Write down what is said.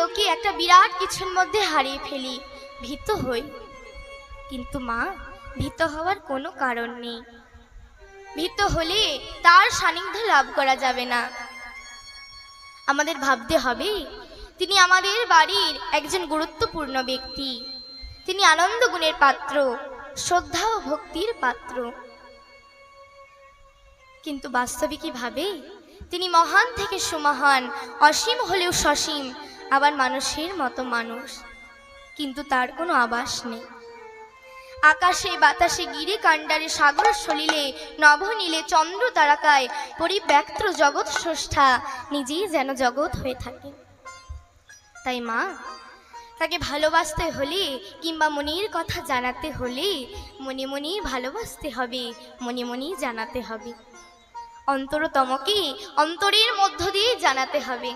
ওকে একটা বিরাট কিছুর মধ্যে হারিয়ে ফেলি, ভীত হই। কিন্তু মা, ভীত হওয়ার কোনো কারণ নেই। ভীত হলে তার সান্নিধ্য লাভ করা যাবে না। আমাদের ভাবতে হবে তিনি আমাদের বাড়ির একজন গুরুত্বপূর্ণ ব্যক্তি। তিনি আনন্দ গুণের পাত্র, শ্রদ্ধা ও ভক্তির পাত্র। কিন্তু বাস্তবিকভাবে তিনি মহান থেকে সুমহান, অসীম হলেও সসীম, আবার মানুষের মতো মানুষ, কিন্তু তার কোনো আভাস নেই। আকাশে বাতাসে গিরে কাণ্ডারে সাগর সলিলে নভনীলে চন্দ্র তারাকায় পরিব্যাপ্ত জগৎ স্রষ্টা নিজেই যেন জগৎ হয়ে থাকে। তাই মা, তাকে ভালোবাসতে হলে কিংবা মনের কথা জানাতে হলে মনে মনে ভালোবাসতে হবে, মনে মনে জানাতে হবে। অন্তরতমকে অন্তরের মধ্য দিয়ে জানাতে হবে।